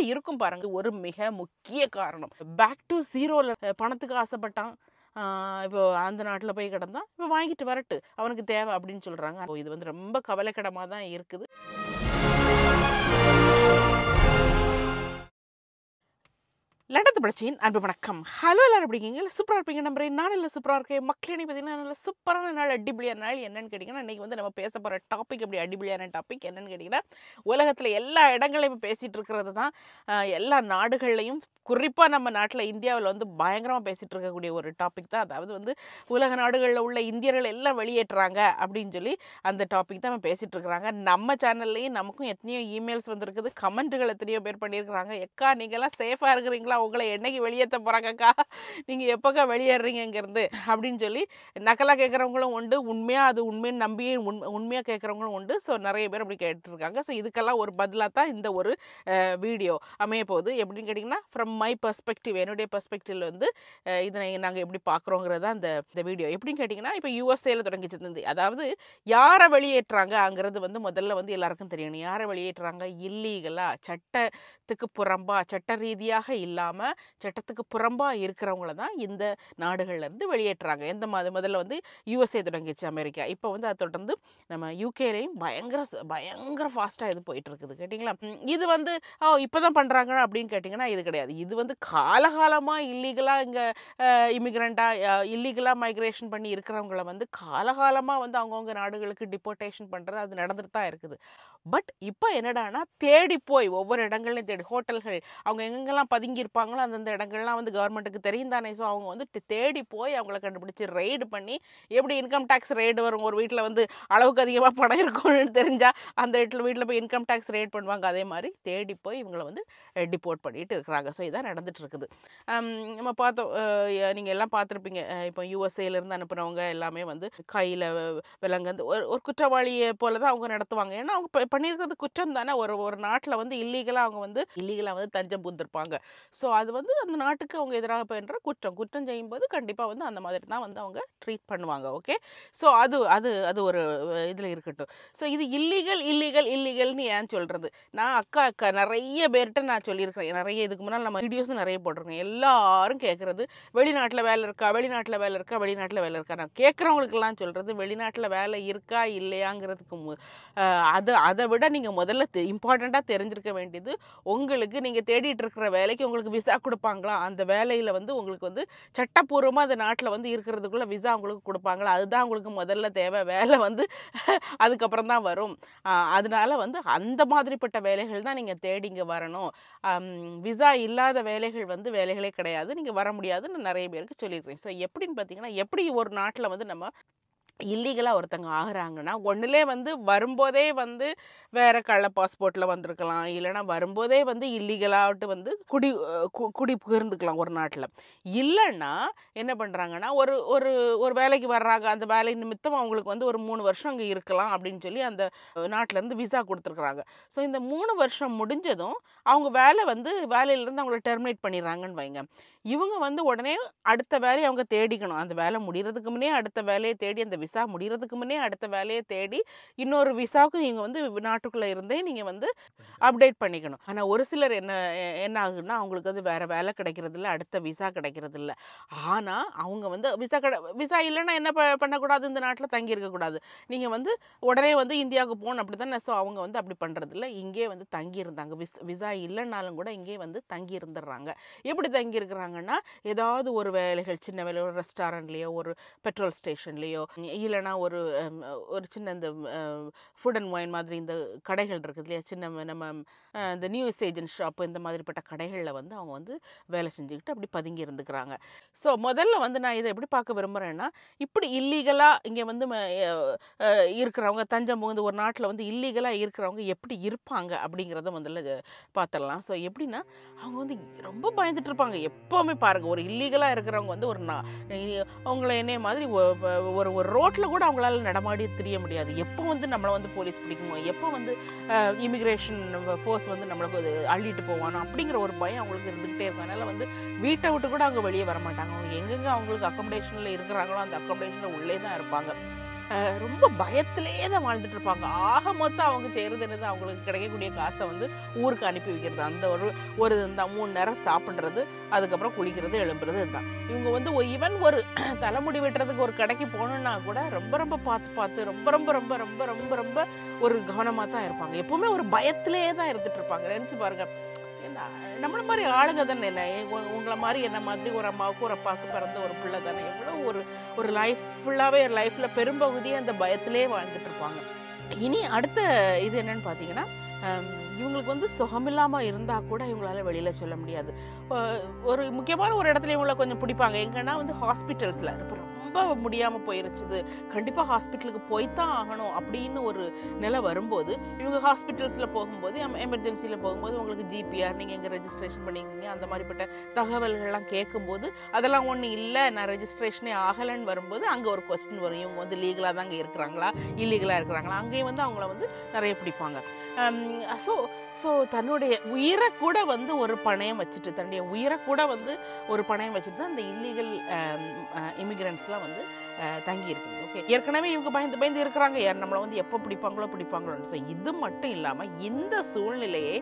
எப்படி இருக்கும் பாருங்க. ஒரு மிக முக்கிய காரணம் பேக் டு ஜீரோல பணத்துக்கு ஆசைப்பட்டான். இப்போ அந்த நாட்டில் போய் கிடந்தான், இப்போ வாங்கிட்டு வரட்டு அவனுக்கு தேவை அப்படின்னு சொல்றாங்க. இது வந்து ரொம்ப கவலைக்கிடமாக தான் இருக்குது. லண்டத்து படச்சின் அன்பு வணக்கம். ஹலோ, எல்லாரும் எப்படி இருக்கீங்க? சூப்பராக இருப்பீங்க நம்புறேன். நான் இல்லை சூப்பராக இருக்கேன். மக்களே பார்த்தீங்கன்னா நல்ல சூப்பரான நாள், அடிப்படையான நாள். என்னன்னு கேட்டிங்கன்னா, இன்றைக்கி வந்து நம்ம பேச போகிற டாபிக் அப்படி அடிப்படையான டாபிக் என்னன்னு கேட்டிங்கன்னா, உலகத்தில் எல்லா இடங்களையும் இப்போ பேசிகிட்டு இருக்கிறது தான். எல்லா நாடுகள்லையும் குறிப்பாக நம்ம நாட்டில் இந்தியாவில் வந்து பயங்கரமாக பேசிகிட்டு இருக்கக்கூடிய ஒரு டாபிக் தான். அதாவது வந்து உலக நாடுகளில் உள்ள இந்தியர்கள் எல்லாம் வெளியேற்றுறாங்க அப்படின்னு சொல்லி அந்த டாபிக் தான் நம்ம பேசிகிட்டு இருக்கிறாங்க. நம்ம சேனல்லையும் நமக்கும் எத்தனையோ இமெயில்ஸ் வந்துருக்குது, கமெண்ட்டுகள் எத்தனையோ பேர் பண்ணியிருக்கிறாங்க. எக்கா நீங்கள்லாம் சேஃபாக இருக்கிறீங்களா, உங்களை என்னைக்கு வெளியேற்ற போகிறாங்கக்கா, நீங்கள் எப்போக்கா வெளியேறீங்கிறது அப்படின்னு சொல்லி நக்கலாக கேட்குறவங்களும் உண்டு, உண்மையாக அது உண்மைன்னு நம்பி உண்மையாக கேட்குறவங்களும் உண்டு. ஸோ நிறைய பேர் அப்படி கேட்டுருக்காங்க. ஸோ இதுக்கெல்லாம் ஒரு பதிலாக தான் இந்த ஒரு வீடியோ அமைய போகுது. எப்படின்னு கேட்டிங்கன்னா, ஃப்ரம் மை பர்ஸ்பெக்டிவ், என்னுடைய பர்ஸ்பெக்டிவ்ல வந்து இதனை நாங்கள் எப்படி பார்க்குறோங்கிறது தான் இந்த வீடியோ. எப்படின்னு கேட்டிங்கன்னா, இப்போ யூஎஸ்ஏல தொடங்கிச்சிருந்து, அதாவது யாரை வெளியேற்றுறாங்கங்கிறது வந்து முதல்ல வந்து எல்லாருக்கும் தெரியணும். யாரை வெளியேற்றுறாங்க? இல்லீகலாக, சட்டத்துக்கு புறம்பா, சட்ட ரீதியாக இல்லாமல் சட்டத்துக்கு புறம்பாக இருக்கிறவங்கள தான் இந்த நாடுகள்லேருந்து வெளியேற்றுறாங்க. எந்த முதல்ல வந்து யூஎஸ்ஏ தொடங்கிச்சு, அமெரிக்கா. இப்போ வந்து அதை தொடர்ந்து நம்ம யூகேலையும் பயங்கர ஃபாஸ்ட்டாக இது போயிட்டு இருக்குது. கேட்டிங்களா? இது வந்து இப்போ தான் பண்ணுறாங்க அப்படின்னு கேட்டிங்கன்னா இது கிடையாது. இது வந்து காலகாலமாக இல்லீகலாக இங்கே இல்லீகலாக மைக்ரேஷன் பண்ணி இருக்கிறவங்கள வந்து காலகாலமாக வந்து அவங்கவுங்க நாடுகளுக்கு டிப்போர்டேஷன் பண்ணுறது அது நடந்துட்டு தான் இருக்குது. பட் இப்போ என்னடானா தேடி போய் ஒவ்வொரு இடங்கள்லையும் தேடி, ஹோட்டல்கள் அவங்க எங்கெங்கெல்லாம் பதுங்கி இருப்பாங்களோ அந்தந்த இடங்கள்லாம் வந்து கவர்மெண்ட்டுக்கு தெரியும் தானே. ஸோ அவங்க வந்து தேடி போய் அவங்கள கண்டுபிடிச்சி ரெய்டு பண்ணி, எப்படி இன்கம் டேக்ஸ் ரெய்டு வரும், ஒரு வீட்டில் வந்து அளவுக்கு அதிகமாக பணம் இருக்கும்னு தெரிஞ்சால் அந்த வீட்டில் போய் இன்கம் டேக்ஸ் ரெய்டு பண்ணுவாங்க. அதே மாதிரி தேடி போய் இவங்களை வந்து டிப்போர்ட் பண்ணிட்டு இருக்கிறாங்க. ஸோ இதான் நடந்துட்டு இருக்குது. நம்ம பார்த்தோம், நீங்கள் எல்லாம் பார்த்துருப்பீங்க. இப்போ யூஎஸ்ஏலேருந்து அனுப்புனவங்க எல்லாமே வந்து கையில் விலங்கு ஒரு குற்றவாளியை போல தான் அவங்க நடத்துவாங்க. ஏன்னா அவங்க பண்ணியிருக்கிறது குற்றம் தானே. ஒரு நாட்டில் வந்து இல்லீகலாக வந்து தஞ்சம் புகுந்திருப்பாங்க. ஸோ அது வந்து அந்த நாட்டுக்கு அவங்க எதிராக பண்ற குற்றம் செய்யும்போது கண்டிப்பாக வந்து அந்த மாதிரி தான் வந்து அவங்க ட்ரீட் பண்ணுவாங்க. ஓகே, ஸோ அது ஒரு இதில் இருக்கட்டும். ஸோ இது இல்லீகல்னு ஏன் சொல்கிறது? நான் அக்கா நிறைய பேர்கிட்ட நான் சொல்லியிருக்கிறேன். நிறைய இதுக்கு முன்னால் நம்ம வீடியோஸும் நிறைய போட்டிருக்கேன். எல்லாரும் கேட்குறது வெளிநாட்டில் வேலை இருக்கா. நான் கேட்குறவங்களுக்கெல்லாம் சொல்கிறது, வெளிநாட்டில் வேலை இருக்கா இல்லையாங்கிறதுக்கு அதை விட நீங்கள் முதல்ல இம்பார்ட்டண்ட்டாக தெரிஞ்சிருக்க வேண்டியது, உங்களுக்கு நீங்கள் தேடிட்டு இருக்கிற வேலைக்கு உங்களுக்கு விசா கொடுப்பாங்களா, அந்த வேலையில் வந்து உங்களுக்கு வந்து சட்டப்பூர்வமாக அந்த நாட்டில் வந்து இருக்கிறதுக்குள்ள விசா உங்களுக்கு கொடுப்பாங்களா, அதுதான் உங்களுக்கு முதல்ல தேவை. வேலை வந்து அதுக்கப்புறம் தான் வரும். அதனால வந்து அந்த மாதிரிப்பட்ட வேலைகள் தான் நீங்கள் தேடி இங்கே வரணும். விசா இல்லாத வேலைகள் வந்து வேலைகளே கிடையாது, நீங்கள் வர முடியாதுன்னு நிறைய பேருக்கு சொல்லியிருக்கேன். ஸோ எப்படின்னு பார்த்தீங்கன்னா, எப்படி ஒரு நாட்டில் வந்து நம்ம இல்லீகலாக ஒருத்தங்க ஆகுறாங்கன்னா, ஒன்றுலே வந்து வரும்போதே வந்து வேறு கள்ள பாஸ்போர்ட்டில் வந்திருக்கலாம், இல்லைனா வரும்போதே வந்து இல்லீகலாகட்டு வந்து குடி புகிர்ந்துக்கலாம் ஒரு நாட்டில். இல்லைன்னா என்ன பண்ணுறாங்கன்னா, ஒரு வேலைக்கு வர்றாங்க, அந்த வேலை நிமித்தம் அவங்களுக்கு வந்து ஒரு 3 வருஷம் அங்கே இருக்கலாம் அப்படின்னு சொல்லி அந்த நாட்டிலேருந்து விசா கொடுத்துருக்குறாங்க. ஸோ இந்த 3 வருஷம் முடிஞ்சதும் அவங்க வேலையிலேருந்து அவங்கள டெர்மினேட் பண்ணிடுறாங்கன்னு வைங்க. இவங்க வந்து உடனே அடுத்த வேலையை அவங்க தேடிக்கணும். அந்த வேலை முடிகிறதுக்கு முன்னே அடுத்த வேலையை தேடி, அந்த விசா முடிகிறதுக்கு முன்னே அடுத்த வேலையை தேடி, இன்னொரு விசாவுக்கு நீங்கள் வந்து நாட்டுக்குள்ளே இருந்தே நீங்கள் வந்து அப்டேட் பண்ணிக்கணும். ஆனால் ஒரு சிலர் என்ன ஆகுதுன்னா, அவங்களுக்கு வந்து வேறு வேலை கிடைக்கிறதில்ல, அடுத்த விசா கிடைக்கிறதில்ல. ஆனால் அவங்க வந்து விசா இல்லைன்னா என்ன பண்ணக்கூடாது, இந்த நாட்டில் தங்கி இருக்கக்கூடாது, நீங்கள் வந்து உடனே வந்து இந்தியாவுக்கு போகணும், அப்படி தானே. ஸோ அவங்க வந்து அப்படி பண்ணுறதில்ல, இங்கே வந்து தங்கி இருந்தாங்க. விசா இல்லைன்னாலும் கூட இங்கே வந்து தங்கி இருந்துடுறாங்க. எப்படி தங்கி இருக்கிறாங்கன்னா, ஏதாவது ஒரு வேலைகள், சின்ன வேலை, ஒரு ரெஸ்டாரண்ட்லேயோ ஒரு பெட்ரோல் ஸ்டேஷன்லேயோ, இல்லைனா ஒரு சின்ன இந்த ஃபுட் அண்ட் ஒயின் மாதிரி இந்த கடைகள் இருக்குது இல்லையா, சின்ன நம்ம இந்த நியூஸ் ஏஜென்ட் ஷாப்பு, இந்த மாதிரிப்பட்ட கடைகளில் வந்து அவங்க வந்து வேலை செஞ்சுக்கிட்டு அப்படி பதுங்கி இருந்துக்கிறாங்க. ஸோ முதல்ல வந்து நான் இதை எப்படி பார்க்க விரும்புகிறேன்னா, இப்படி இல்லீகலாக இங்கே வந்து இருக்கிறவங்க, தஞ்சம் புகுந்து ஒரு நாட்டில் வந்து இல்லீகலாக இருக்கிறவங்க எப்படி இருப்பாங்க அப்படிங்கிறத முதல்ல பார்த்துடலாம். ஸோ எப்படின்னா, அவங்க வந்து ரொம்ப பயந்துட்டு இருப்பாங்க எப்போவுமே. பாருங்கள், ஒரு இல்லீகலாக இருக்கிறவங்க வந்து அவங்கள என்னைய மாதிரி ஒரு ரோட்டில் கூட அவங்களால நடமாடி தெரிய முடியாது. எப்போ வந்து நம்மளை வந்து போலீஸ் பிடிக்குமோ, எப்போ வந்து இமிக்ரேஷன் ஃபோர்ஸ் வந்து நம்மளுக்கு அள்ளிட்டு போவானோ அப்படிங்கிற ஒரு பயம் அவங்களுக்கு இருந்துகிட்டே இருக்கும். அதனால் வந்து வீட்டை விட்டு கூட அவங்க வெளியே வரமாட்டாங்க. அவங்க எங்கெங்கே அவங்களுக்கு அக்கமடேஷனில் இருக்கிறாங்களோ அந்த அக்கமடேஷனில் உள்ளே தான் இருப்பாங்க. ரொம்ப பயத்திலே தான் வாழ்ந்துட்டு இருப்பாங்க. ஆக மொத்தம் அவங்க செய்கிறது என்னது, அவங்களுக்கு கிடைக்கக்கூடிய காசை வந்து ஊருக்கு அனுப்பி வைக்கிறது. அந்த ஒரு இந்த 3 நேரம் சாப்பிட்றது, அதுக்கப்புறம் குளிக்கிறது, எழும்புறது இதுதான். இவங்க வந்து ஈவன் ஒரு தலைமுடி வெட்டுறதுக்கு ஒரு கடைக்கு போகணுன்னா கூட ரொம்ப ரொம்ப பார்த்து ரொம்ப ரொம்ப ரொம்ப ரொம்ப ரொம்ப ரொம்ப ஒரு கவனமாக தான் இருப்பாங்க. எப்பவுமே ஒரு பயத்திலே தான் இருந்துட்டு இருப்பாங்க. நினச்சி பாருங்க, நம்மள மாதிரி ஆளுங்க தானே, என்ன உங்களை மாதிரி என்ன மாதிரி ஒரு அம்மாவுக்கு ஒரு அப்பாவுக்கு பிறந்த ஒரு பிள்ளை தானே, எவ்வளோ ஒரு லைஃப் ஃபுல்லாகவே லைஃப்பில் பெரும்பகுதியே அந்த பயத்திலே வாழ்ந்துட்டு இருப்பாங்க. இனி அடுத்த இது என்னன்னு பார்த்தீங்கன்னா, இவங்களுக்கு வந்து சுகமில்லாமல் இருந்தால் கூட இவங்களால வெளியில் சொல்ல முடியாது. ஒரு முக்கியமான ஒரு இடத்துல இவங்களை கொஞ்சம் பிடிப்பாங்க. எங்கன்னா வந்து ஹாஸ்பிட்டல்ஸில் இப்போ ரொம்ப முடியாமல் போயிருச்சுது, கண்டிப்பாக ஹாஸ்பிட்டலுக்கு போய்த்தான் ஆகணும் அப்படின்னு ஒரு நிலை வரும்போது, இவங்க ஹாஸ்பிட்டல்ஸில் போகும்போது, எமர்ஜென்சியில் போகும்போது உங்களுக்கு ஜிபிஆர், நீங்கள் எங்கே ரெஜிஸ்ட்ரேஷன் பண்ணியிருக்கீங்க, அந்த மாதிரிப்பட்ட தகவல்கள்லாம் கேட்கும்போது அதெல்லாம் ஒன்றும் இல்லை, நான் ரெஜிஸ்ட்ரேஷனே ஆகலைன்னு வரும்போது அங்கே ஒரு கொஸ்டின் வரும், இவங்க வந்து லீகலாக தான் இங்கே இருக்கிறாங்களா இல்லீகலாக இருக்கிறாங்களா. அங்கேயும் வந்து அவங்கள வந்து நிறைய பிடிப்பாங்க. ஸோ தன்னுடைய உயிரை கூட வந்து ஒரு பணயம் வச்சுட்டு, தன்னுடைய உயிரை கூட வந்து ஒரு பணயம் வச்சுட்டு தான் அந்த இல்லீகல் இமிகிரண்ட்ஸ்லாம் வந்து தங்கி இருக்குது. ஓகே, ஏற்கனவே இவங்க பயந்து இருக்கிறாங்க, யார் நம்மளை வந்து எப்போ பிடிப்பாங்களோன்னு. ஸோ இது மட்டும் இல்லாமல் இந்த சூழ்நிலையை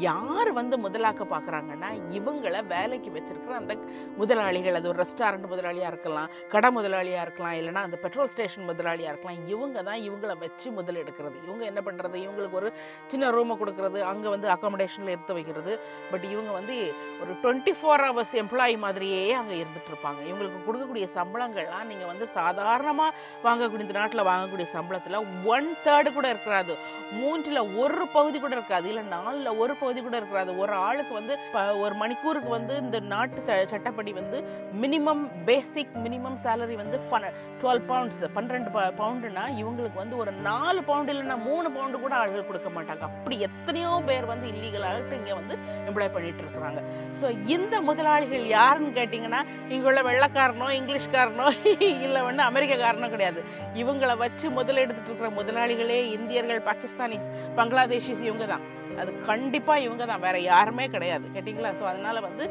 யார் வந்து முதலாக்க பார்க்குறாங்கன்னா, இவங்களை வேலைக்கு வச்சிருக்கிற அந்த முதலாளிகள். அது ஒரு ரெஸ்டாரண்ட் முதலாளியாக இருக்கலாம், கடை முதலாளியாக இருக்கலாம், இல்லைனா அந்த பெட்ரோல் ஸ்டேஷன் முதலாளியாக இருக்கலாம். இவங்க தான் இவங்களை வச்சு முதல் எடுக்கிறது. இவங்க என்ன பண்ணுறது, இவங்களுக்கு ஒரு சின்ன ரூமை கொடுக்கறது, அங்கே வந்து அக்காமடேஷனில் எடுத்து வைக்கிறது. பட் இவங்க வந்து ஒரு 24 hours எம்ப்ளாயி மாதிரியே அங்கே இருந்துட்டு இருப்பாங்க. இவங்களுக்கு கொடுக்கக்கூடிய சம்பளங்கள்லாம் நீங்கள் வந்து சாதாரணமாக வாங்கக்கூடிய, இந்த நாட்டில் வாங்கக்கூடிய சம்பளத்தில் 1/3 கூட இருக்காது, 3ல் 1 பகுதி கூட இருக்காது, இல்லை 4ல் 1 பகுதி கூட இருக்காது. ஒரு ஆளுக்கு வந்து ஒரு மணிக்கூருக்கு வந்து இந்த நாட்டு சட்டப்படி வந்து பேசிக் மினிமம் சேலரி வந்து 12 pounds, 12 பவுண்டுனா இவங்களுக்கு வந்து ஒரு 4 பவுண்டு இல்லைன்னா 3 பவுண்டு கூட ஆள்கள் கொடுக்க மாட்டாங்க. அப்படி எத்தனையோ பேர் வந்து இல்லீகலாக இங்கே வந்து எம்ப்ளாய் பண்ணிட்டு இருக்கிறாங்க. ஸோ இந்த முதலாளிகள் யாருன்னு கேட்டிங்கன்னா, இங்கே உள்ள வெள்ளைக்காரனோ இங்கிலீஷ்காரனோ இல்லை வந்து அமெரிக்காக்காரனோ கிடையாது. இவங்களை வச்சு முதலெடுத்துட்டு இருக்கிற முதலாளிகளே இந்தியர்கள், பாகிஸ்தானிஸ், பங்களாதேஷிஸ், இவங்க தான். அது கண்டிப்பாக இவங்க தான், வேற யாருமே கிடையாது. கேட்டிங்களா? ஸோ அதனால வந்து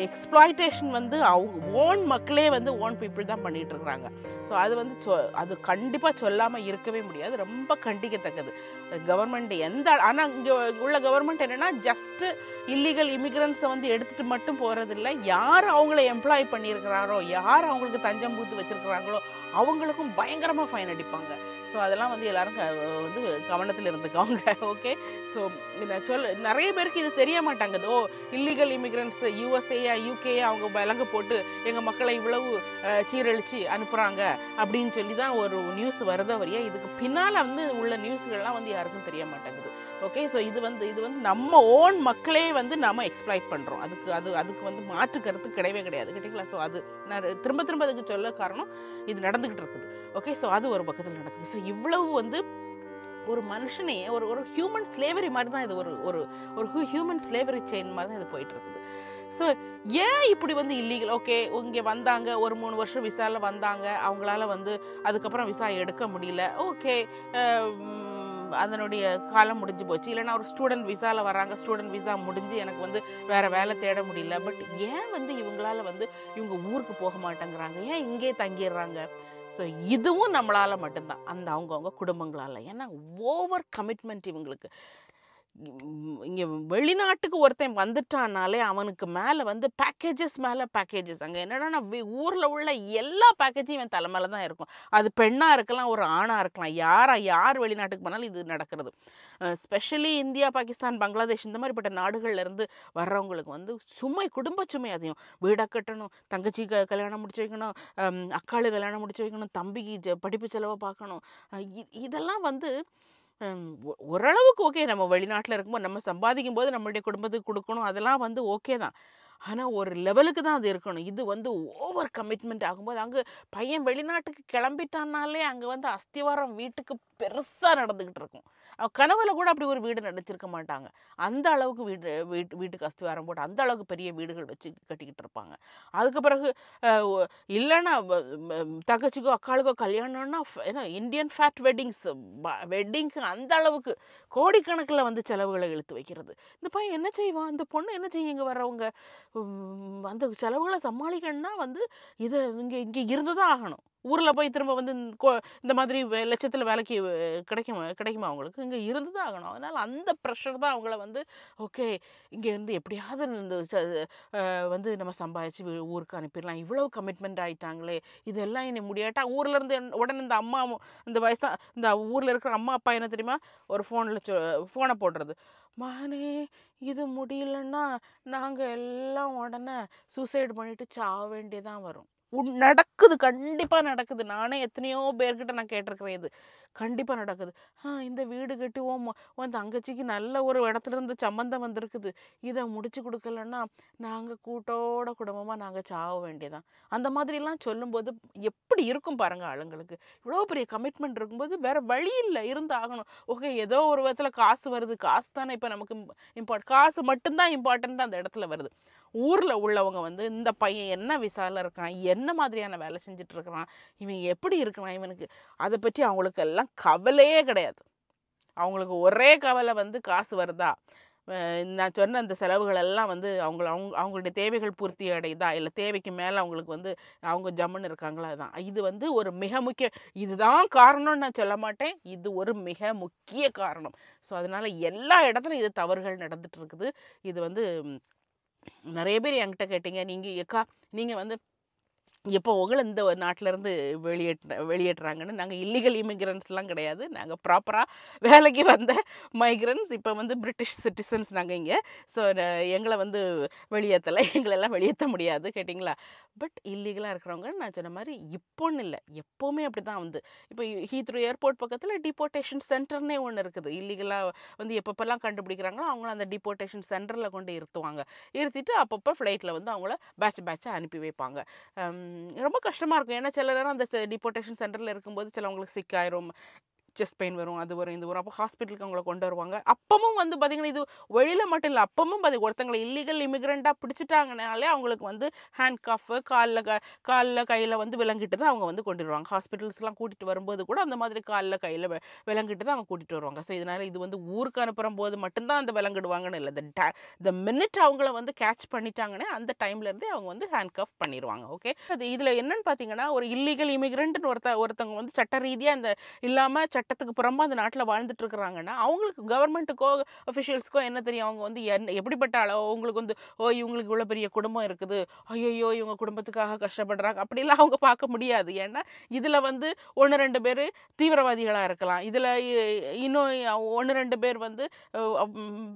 எக்ஸ்ப்ளாய்டேஷன் வந்து அவங்க ஓன் மக்களே வந்து ஓன் பீப்புள் தான் பண்ணிட்டு இருக்கிறாங்க. ஸோ அது வந்து அது கண்டிப்பாக சொல்லாமல் இருக்கவே முடியாது, ரொம்ப கண்டிக்கத்தக்கது. கவர்மெண்ட் ஆனால் இங்கே உள்ள கவர்மெண்ட் என்னென்னா, ஜஸ்ட்டு இல்லீகல் இமிகிரண்ட்ஸை வந்து எடுத்துகிட்டு மட்டும் போகிறதில்ல, யார் அவங்கள எம்ப்ளாய் பண்ணியிருக்கிறாரோ, யார் அவங்களுக்கு தஞ்சம் பூத்து வச்சுருக்கிறாங்களோ அவங்களுக்கும் பயங்கரமாக ஃபைன் அடிப்பாங்க. ஸோ அதெல்லாம் வந்து எல்லாரும் வந்து கவனத்தில் இருந்துக்கோங்க. ஓகே, ஸோ நிறைய பேருக்கு இது தெரிய மாட்டாங்க. இல்லீகல் இமிகிரண்ட்ஸ் யூஎஸ்ஏயா யூகேயா அவங்க விலங்கு போட்டு எங்கள் மக்களை இவ்வளவு சீரழித்து அனுப்புகிறாங்க அப்படின்னு சொல்லி தான் ஒரு நியூஸ் வருதோ வரையா, இதுக்கு பின்னால் வந்து உள்ள நியூஸ்கள்லாம் வந்து யாருக்கும் தெரிய மாட்டேங்குது. ஓகே, ஸோ இது வந்து நம்ம ஓன் மக்களே வந்து நம்ம எக்ஸ்ப்ளாய்ட் பண்ணுறோம். அதுக்கு வந்து மாற்று கருத்து கிடையவே கிடையாது. கேட்டிங்களா? ஸோ அது நான் திரும்ப அதுக்கு சொல்ல காரணம் இது நடந்துக்கிட்டு இருக்குது. ஓகே, ஸோ அது ஒரு பக்கத்தில் நடக்குது. ஸோ இவ்வளவு வந்து ஒரு மனுஷனையே ஒரு ஹியூமன் ஸ்லேவரி மாதிரி தான் இது, ஒரு ஹியூமன் ஸ்லேவரி செயின் மாதிரி தான் இது போயிட்டு இருக்குது. ஸோ ஏன் இப்படி வந்து இல்லீகல்? ஓகே, இங்கே வந்தாங்க, ஒரு 3 வருஷம் விசாவில் வந்தாங்க, அவங்களால வந்து அதுக்கப்புறம் விசா எடுக்க முடியல. ஓகே, அதனுடைய காலம் முடிஞ்சு போச்சு. இல்லைனா ஒரு ஸ்டூடெண்ட் விசாவில் வராங்க, ஸ்டூடெண்ட் விசா முடிஞ்சு எனக்கு வந்து வேறு வேலை தேட முடியல. பட் ஏன் வந்து இவங்களால வந்து இவங்க ஊருக்கு போக மாட்டேங்கிறாங்க, ஏன் இங்கே தங்கிடுறாங்க? ஸோ இதுவும் நம்மளால் மட்டும்தான், அந்த அவங்கவுங்க குடும்பங்களால். ஏன்னா ஓவர் கமிட்மெண்ட் இவங்களுக்கு. இங்கே வெளிநாட்டுக்கு ஒருத்தன் வந்துட்டானாலே அவனுக்கு மேலே வந்து பேக்கேஜஸ் மேலே பேக்கேஜஸ். அங்கே என்னன்னா ஊரில் உள்ள எல்லா பேக்கேஜும் இவன் தலை மேலே தான் இருக்கும். அது பெண்ணாக இருக்கலாம், ஒரு ஆணாக இருக்கலாம், யார் வெளிநாட்டுக்கு போனாலும் இது நடக்கிறது. ஸ்பெஷலி இந்தியா, பாகிஸ்தான், பங்களாதேஷ் இந்த மாதிரிப்பட்ட நாடுகள்லேருந்து வர்றவங்களுக்கு வந்து குடும்ப சுமை அதிகம். வீடாக கட்டணும், தங்கச்சி கல்யாணம் முடிச்சு வைக்கணும், அக்காளு கல்யாணம் முடிச்சு வைக்கணும், தம்பிக்கு படிப்பு செலவை பார்க்கணும். இதெல்லாம் வந்து ஓரளவுக்கு ஓகே. நம்ம வெளிநாட்டில் இருக்கும்போது நம்ம சம்பாதிக்கும் போது நம்மளுடைய குடும்பத்துக்கு கொடுக்கணும், அதெல்லாம் வந்து ஓகே தான். ஆனால் ஒரு லெவலுக்கு தான் அது இருக்கணும். இது வந்து ஓவர் கமிட்மெண்ட் ஆகும்போது அங்கே பையன் வெளிநாட்டுக்கு கிளம்பிட்டானாலே அங்கே வந்து அஸ்திவாரம் வீட்டுக்கு பெருசாக நடந்துக்கிட்டு இருக்கும். கனவுல கூட அப்படி ஒரு வீடு நினச்சிருக்க மாட்டாங்க. அந்த அளவுக்கு வீட்டுக்கு அஸ்திவாரம் போட்டு அந்த அளவுக்கு பெரிய வீடுகள் வச்சு கட்டிக்கிட்டு இருப்பாங்க. அதுக்கு பிறகு இல்லைன்னா தங்கச்சிக்கோ அக்காளுக்கோ கல்யாணம்னா ஏன்னா இந்தியன் ஃபேட் வெட்டிங்க்கு அந்த அளவுக்கு கோடிக்கணக்கில் வந்து செலவுகளை இழுத்து வைக்கிறது. இந்த பையன் என்ன செய்வான், இந்த பொண்ணு என்ன செய்யும், இங்கே வர்றவங்க அந்த செலவுகளை சமாளிக்கணும்னா வந்து இதை இங்கே இருந்து தான் ஆகணும். ஊரில் போய் திரும்ப வந்து இந்த மாதிரி லட்சத்தில் வேலைக்கு கிடைக்குமா அவங்களுக்கு? இங்கே இருந்து தான் ஆகணும். அதனால் அந்த ப்ரெஷர் தான் அவங்கள வந்து ஓகே இங்கேருந்து எப்படியாவது இந்த வந்து நம்ம சம்பாதிச்சு ஊருக்கு அனுப்பிடலாம், இவ்வளோ கமிட்மெண்ட் ஆகிட்டாங்களே, இதெல்லாம் இனி முடியாட்டா ஊர்லேருந்து உடனே இந்த அம்மா இந்த இந்த ஊரில் இருக்கிற அம்மா அப்பா என்ன தெரியுமா, ஒரு ஃபோனை போடுறது, மகனே இது முடியலன்னா நாங்கள் எல்லாம் உடனே சூசைடு பண்ணிட்டு சாக வேண்டியதான் வரும். நடக்குது, கண்டிப்பாக நடக்குது. நானே எத்தனையோ பேர்கிட்ட நான் கேட்டிருக்கிறேன், இது கண்டிப்பாக நடக்குது. இந்த வீடு கட்டி உன் தங்கச்சிக்கு நல்ல ஒரு இடத்துல இருந்து சம்மந்தம் வந்திருக்குது, இதை முடிச்சு கொடுக்கலன்னா நாங்கள் குடும்பமாக நாங்கள் சாக வேண்டியதான். அந்த மாதிரிலாம் சொல்லும்போது எப்படி இருக்கும் பாருங்கள் ஆளுங்களுக்கு. இவ்வளோ பெரிய கமிட்மெண்ட் இருக்கும்போது வேறு வழி இல்லை, இருந்து ஆகணும். ஓகே ஏதோ ஒரு விதத்தில் காசு வருது, காசு தானே இப்போ நமக்கு காசு மட்டும்தான் இம்பார்ட்டன்ட் அந்த இடத்துல வருது. ஊரில் உள்ளவங்க வந்து இந்த பையன் என்ன விசால இருக்கான், என்ன மாதிரியான வேலை செஞ்சுட்டு இருக்கிறான், இவன் எப்படி இருக்கிறான், இவனுக்கு அதை பற்றி அவங்களுக்கு எல்லாம் கவலையே கிடையாது. அவங்களுக்கு ஒரே கவலை வந்து காசு வருதா, நான் சொன்ன அந்த செலவுகள் எல்லாம் வந்து அவங்களுடைய தேவைகள் பூர்த்தி அடையுதா, இல்லை தேவைக்கு மேலே அவங்களுக்கு வந்து அவங்க ஜம்முன்னு இருக்காங்களா. தான் இது வந்து ஒரு மிக முக்கிய, இதுதான் காரணம்னு நான் சொல்ல மாட்டேன், இது ஒரு மிக முக்கிய காரணம். ஸோ அதனால் எல்லா இடத்துலையும் இது தவறுகள் நடந்துட்டு இருக்குது. இது வந்து நிறைய பேர் என்கிட்ட கேட்டீங்க, நீங்கள் வந்து எப்போ உங்களை இந்த நாட்டிலேருந்து வெளியேற்றுறாங்கன்னு. நாங்கள் இல்லீகல் இமிக்ரண்ட்ஸ்லாம் கிடையாது, நாங்கள் ப்ராப்பராக வேலைக்கு வந்த மைக்ரண்ட்ஸ். இப்போ வந்து பிரிட்டிஷ் சிட்டிசன்ஸ் நாங்கள் இங்கே. ஸோ எங்களை வந்து வெளியேற்றலை, எங்களெல்லாம் வெளியேற்ற முடியாது கேட்டிங்களா. பட் இல்லீகலாக இருக்கிறவங்க நான் சொன்ன மாதிரி இப்போன்னு இல்லை, எப்போவுமே அப்படி தான் வந்து. இப்போ ஹீத்ரோ ஏர்போர்ட் பக்கத்தில் டிபோர்ட்டேஷன் சென்டர்னே ஒன்று இருக்குது. இல்லீகலாக வந்து எப்பப்பெல்லாம் கண்டுபிடிக்கிறாங்களோ அவங்கள அந்த டிபோர்ட்டேஷன் சென்டரில் கொண்டு இருத்திட்டு அப்பப்போ ஃப்ளைட்டில் வந்து அவங்கள பேட்சாக அனுப்பி வைப்பாங்க. ரொம்ப கஷ்டமாக இருக்கும். ஏன்னா சில நேரம் அந்த டிபோர்ட்டேஷன் சென்டரில் இருக்கும்போது சிலவங்களுக்கு சிக் ஆயிரும், செஸ்ட் பெயின் வரும், அது வரும் இது வரும். அப்போ ஹாஸ்பிட்டலுக்கு அவங்கள கொண்டு வருவாங்க. அப்பவும் வந்து பார்த்திங்கன்னா இது வெளியில் மட்டும் இல்லை, அப்பவும் ஒருத்தங்களை இல்லீகல் இமிக்ரெண்ட்டாக பிடிச்சிட்டாங்கனாலே அவங்களுக்கு வந்து ஹேண்ட் கஃப்பு காலில் கையில் வந்து விலங்கிட்டு தான் அவங்க வந்து கொண்டு வருவாங்க. ஹாஸ்பிட்டல்ஸ்லாம் கூட்டிகிட்டு வரும்போது கூட அந்த மாதிரி காலில் கையில் விலங்கிட்டு தான் அவங்க கூட்டிகிட்டு வருவாங்க. ஸோ இதனால் இது வந்து ஊருக்கு அனுப்புகிற போது மட்டும்தான் அந்த விலங்கிடுவாங்கன்னு இல்லை, த மினிட் அவங்கள வந்து கேட்ச் பண்ணிட்டாங்கன்னா அந்த டைம்லேருந்தே அவங்க வந்து ஹேண்ட் கஃப் பண்ணிடுவாங்க. ஓகே, அது இதில் என்னன்னு பார்த்தீங்கன்னா, ஒரு இல்லீகல் இமிக்ரெண்ட்னு ஒருத்தவங்க வந்து சட்ட ரீதியாக அந்த இல்லாமல் சட்டத்துக்கு புறமா அந்த நாட்டில் வாழ்ந்துட்டு இருக்கிறாங்கன்னா அவங்களுக்கு கவர்மெண்ட்டுக்கோ அஃபிஷியல்ஸ்க்கோ என்ன தெரியும், அவங்க வந்து எப்படிப்பட்ட அளவு உங்களுக்கு வந்து இவங்களுக்கு இவ்வளோ பெரிய குடும்பம் இருக்குது, ஐயோ இவங்க குடும்பத்துக்காக கஷ்டப்படுறாங்க அப்படிலாம் அவங்க பார்க்க முடியாது. ஏன்னா இதில் வந்து 1-2 பேர் தீவிரவாதிகளாக இருக்கலாம், இதில் இன்னும் 1-2 பேர் வந்து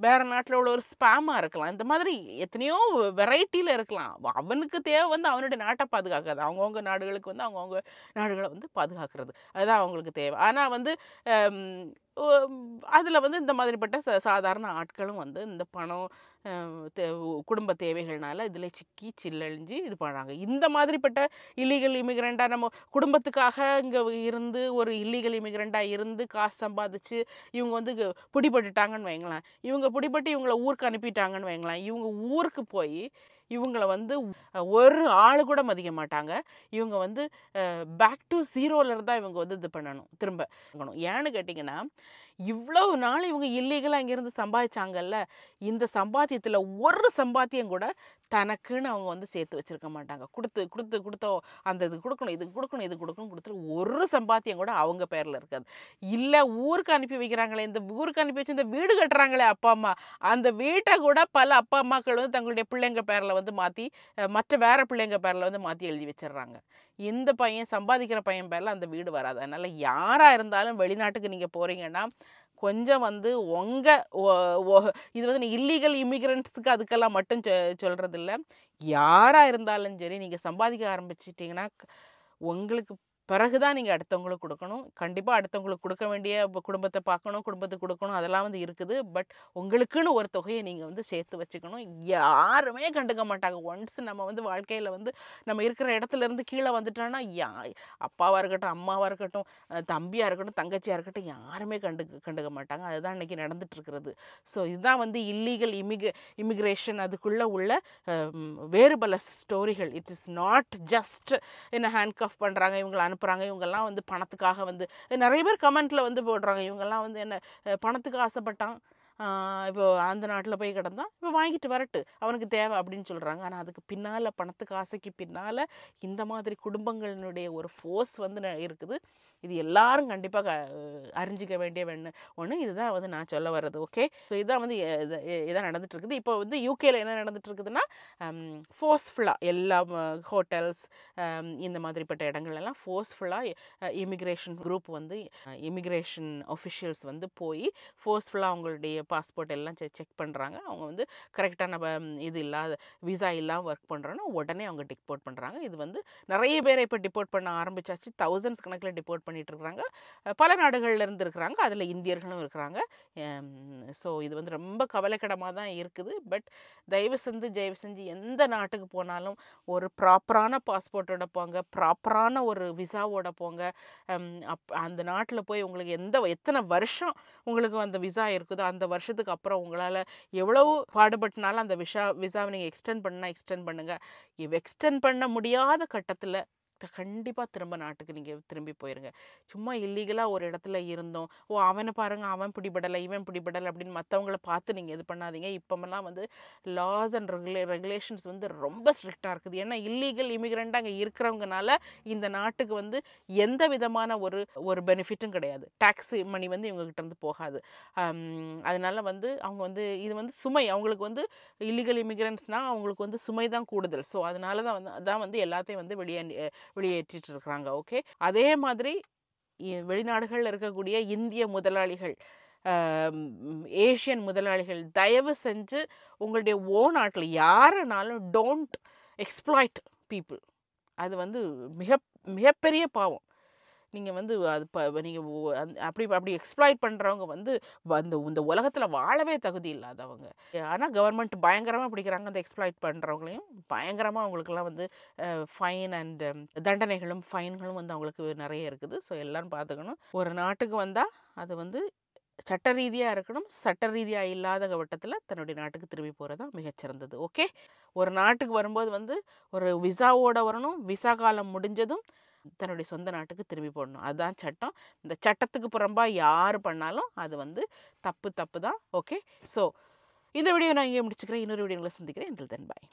வேறு நாட்டில் உள்ள ஒரு ஸ்பேமாக இருக்கலாம், இந்த மாதிரி எத்தனையோ வெரைட்டியில் இருக்கலாம். அவனுக்கு தேவை வந்து அவனுடைய நாட்டை பாதுகாக்காது, அவங்கவுங்க நாடுகளுக்கு வந்து அவங்கவுங்க நாடுகளை வந்து பாதுகாக்கிறது, அதுதான் அவங்களுக்கு தேவை. ஆனால் வந்து அதில் வந்து இந்த மாதிரிப்பட்ட சாதாரண ஆட்களும் வந்து இந்த பணம் குடும்ப தேவைகள்னால இதில் சில்லழிஞ்சு இது பண்ணுறாங்க. இந்த மாதிரிப்பட்ட இல்லீகல் இமிக்ரெண்ட்டாக நம்ம குடும்பத்துக்காக இங்கே இருந்து ஒரு இல்லீகல் இமிக்ரெண்ட்டாக இருந்து காசு சம்பாதிச்சு இவங்க வந்து பிடிபட்டுட்டாங்கன்னு வைங்களேன், இவங்க பிடிபட்டு இவங்கள ஊருக்கு அனுப்பிட்டாங்கன்னு வைங்களேன், இவங்க ஊருக்கு போய் இவங்கள வந்து ஒரு ஆள் கூட மதிக்க மாட்டாங்க. இவங்க வந்து பேக் டு ஜீரோவில் தான் இவங்க வந்து இது பண்ணணும், திரும்ப ஏன்னு கேட்டிங்கன்னா, இவ்வளவு நாள் இவங்க இல்லீகலாக இங்கேருந்து சம்பாதிச்சாங்கல்ல, இந்த சம்பாத்தியத்தில் ஒரு சம்பாத்தியம் கூட தனக்குன்னு அவங்க வந்து சேர்த்து வச்சுருக்க மாட்டாங்க. கொடுத்தோ அந்த இது கொடுக்கணும் இது கொடுத்துட்டு ஒரு சம்பாத்தியம் கூட அவங்க பேரில் இருக்காது. இல்லை ஊருக்கு அனுப்பி வைக்கிறாங்களே, இந்த ஊருக்கு அனுப்பி வச்சு இந்த வீடு கட்டுறாங்களே அப்பா அம்மா, அந்த வீட்டை கூட பல அப்பா அம்மாக்கள் வந்து தங்களுடைய பிள்ளைங்க பேரில் வந்து மாற்றி வேறு பிள்ளைங்க பேரில் வந்து மாற்றி எழுதி வச்சிடுறாங்க. இந்த பையன் சம்பாதிக்கிற பையன் பேரில் அந்த வீடு வராது. அதனால் யாராக இருந்தாலும் வெளிநாட்டுக்கு நீங்கள் போகிறீங்கன்னா கொஞ்சம் வந்து இது வந்து இல்லீகல் இமிக்ரெண்ட்ஸுக்கு அதுக்கெல்லாம் மட்டும் சொல்கிறதில்ல, யாராக இருந்தாலும் சரி நீங்கள் சம்பாதிக்க ஆரம்பிச்சிட்டிங்கன்னா உங்களுக்கு பிறகுதான் நீங்கள் அடுத்தவங்களுக்கு கொடுக்கணும். கண்டிப்பாக அடுத்தவங்களுக்கு கொடுக்க வேண்டிய குடும்பத்தை பார்க்கணும், குடும்பத்துக்கு கொடுக்கணும், அதெல்லாம் வந்து இருக்குது. பட் உங்களுக்குன்னு ஒரு தொகையை நீங்கள் வந்து சேர்த்து வச்சுக்கணும். யாருமே கண்டுக்க மாட்டாங்க. ஒன்ஸ் நம்ம வந்து வாழ்க்கையில் வந்து நம்ம இருக்கிற இடத்துலேருந்து கீழே வந்துட்டோன்னா அப்பாவாக இருக்கட்டும், அம்மாவாக இருக்கட்டும், தம்பியாக இருக்கட்டும், தங்கச்சியாக இருக்கட்டும், யாருமே கண்டுக்க மாட்டாங்க. அதுதான் இன்றைக்கி நடந்துட்டு இருக்கிறது. ஸோ இதுதான் வந்து இல்லீகல் இமிக்ரேஷன் அதுக்குள்ளே உள்ள வேறு பல ஸ்டோரிகள். இட் இஸ் நாட் ஜஸ்ட் என்ன ஹேண்ட் கஃப் பண்ணுறாங்க, இவங்களை அனுப்புகிறாங்க, இவங்கெல்லாம் வந்து பணத்துக்காக வந்து நிறைய பேர் கமெண்ட்டில் வந்து போடுறாங்க, இவங்கெல்லாம் வந்து என்ன பணத்துக்கு ஆசைப்பட்டான், இப்போ அந்த நாட்டில் போய் கிடந்தா இப்போ வாங்கிட்டு வரட்டு அவனுக்கு தேவை அப்படின்னு சொல்கிறாங்க. ஆனால் அதுக்கு பின்னால் பணத்துக்கு ஆசைக்கு பின்னால் இந்த மாதிரி குடும்பங்களினுடைய ஒரு ஃபோர்ஸ் வந்து இருக்குது. இது எல்லாரும் கண்டிப்பாக அறிஞ்சிக்க வேண்டிய ஒன்று. இதுதான் வந்து நான் சொல்ல வர்றது. ஓகே, ஸோ இதுதான் வந்து இதான் நடந்துட்டு இருக்குது. இப்போ வந்து யூகேல என்ன நடந்துட்டு இருக்குதுன்னா ஃபோர்ஸ்ஃபுல்லாக எல்லா ஹோட்டல்ஸ் இந்த மாதிரிப்பட்ட இடங்கள்லாம் ஃபோர்ஸ்ஃபுல்லாக இமிக்ரேஷன் குரூப் வந்து இமிக்ரேஷன் அஃபிஷியல்ஸ் வந்து போய் ஃபோர்ஸ்ஃபுல்லாக அவங்களுடைய பாஸ்போர்ட் எல்லாம் செக் பண்ணுறாங்க. அவங்க வந்து கரெக்டான இது இல்லாத விசா இல்லாமல் ஒர்க் பண்ணுறோன்னா உடனே அவங்க டிப்போர்ட் பண்ணுறாங்க. இது வந்து நிறைய பேரை இப்போ டிப்போர்ட் பண்ண ஆரம்பிச்சாச்சு. தௌசண்ட்ஸ் கணக்கில் டிப்போர்ட் பண்ணிட்டு இருக்கிறாங்க. பல நாடுகள்ல இருந்து இருக்கிறாங்க, அதில் இந்தியர்களும் இருக்கிறாங்க. ஸோ இது வந்து ரொம்ப கவலைக்கிடமாக தான் இருக்குது. பட் தயவு செஞ்சு எந்த நாட்டுக்கு போனாலும் ஒரு ப்ராப்பரான பாஸ்போர்ட்டோட போங்க, ப்ராப்பரான ஒரு விசாவோட போங்க. அந்த நாட்டில் போய் உங்களுக்கு எத்தனை வருஷம் உங்களுக்கு அந்த விசா இருக்குதோ அந்த வருஷத்துக்கு அப்புறம் உங்களால் எவ்வளவு பாடுபட்டுனாலும் அந்த விசாவை நீங்கள் எக்ஸ்டெண்ட் பண்ணுங்கள். எக்ஸ்டெண்ட் பண்ண முடியாத கட்டத்தில் கண்டிப்பாக திரும்ப நாட்டுக்கு நீங்கள் திரும்பி போயிருங்க. சும்மா இல்லீகலாக ஒரு இடத்துல இருந்தோம், அவனை பாருங்கள் அவன் பிடிபடலை இவன் பிடிபடலை அப்படின்னு மற்றவங்கள பார்த்து நீங்கள் இது பண்ணாதீங்க. இப்போமெல்லாம் வந்து லாஸ் அண்ட் ரெகுலேஷன்ஸ் வந்து ரொம்ப ஸ்ட்ரிக்டாக இருக்குது. ஏன்னா இல்லீகல் இமிக்ரெண்ட் அங்கே இருக்கிறவங்கனால இந்த நாட்டுக்கு வந்து எந்த விதமான ஒரு பெனிஃபிட்டும் கிடையாது. டேக்ஸ் மணி வந்து இவங்ககிட்ட இருந்து போகாது. அதனால வந்து அவங்க வந்து இது வந்து சுமை அவங்களுக்கு வந்து இல்லீகல் இமிக்ரெண்ட்ஸ்னால் அவங்களுக்கு வந்து சுமை தான் கூடுதல். ஸோ அதனால தான் வந்து எல்லாத்தையும் வந்து வெளியேற்றிட்டு இருக்கிறாங்க. ஓகே, அதே மாதிரி வெளிநாடுகளில் இருக்கக்கூடிய இந்திய முதலாளிகள், ஏஷியன் முதலாளிகள், தயவு செஞ்சு உங்களுடைய நாட்டில் யாருனாலும் டோன்ட் எக்ஸ்ப்ளாய்ட் பீப்புள். அது வந்து மிகப்பெரிய பாவம். நீங்கள் வந்து அது நீங்கள் அப்படி எக்ஸ்ப்ளாய்ட் பண்ணுறவங்க வந்து இந்த உலகத்தில் வாழவே தகுதி இல்லாதவங்க. ஆனால் கவர்மெண்ட் பயங்கரமாக பிடிக்கிறாங்க அந்த எக்ஸ்ப்ளாய்ட் பண்ணுறவங்களையும். பயங்கரமாக அவங்களுக்கெல்லாம் வந்து ஃபைன் அண்ட் தண்டனைகளும் ஃபைன்களும் வந்து அவங்களுக்கு நிறைய இருக்குது. ஸோ எல்லோரும் பார்த்துக்கணும். ஒரு நாட்டுக்கு வந்தால் அது வந்து சட்ட ரீதியாக இருக்கணும். சட்ட ரீதியாக இல்லாத கட்டத்தில் தன்னுடைய நாட்டுக்கு திரும்பி போகிறது தான் மிகச்சிறந்தது. ஓகே, ஒரு நாட்டுக்கு வரும்போது வந்து ஒரு விசாவோட வரணும். விசா காலம் முடிஞ்சதும் தன்னுடைய சொந்த நாட்டுக்கு திரும்பி போடணும். அதுதான் சட்டம். இந்த சட்டத்துக்கு புறம்பாக யார் பண்ணாலும் அது வந்து தப்பு தான். ஓகே, ஸோ இந்த வீடியோ நான் இங்கே முடிச்சுக்கிறேன். இன்னொரு வீடியோவில் சந்திக்கிறேன். until then bye.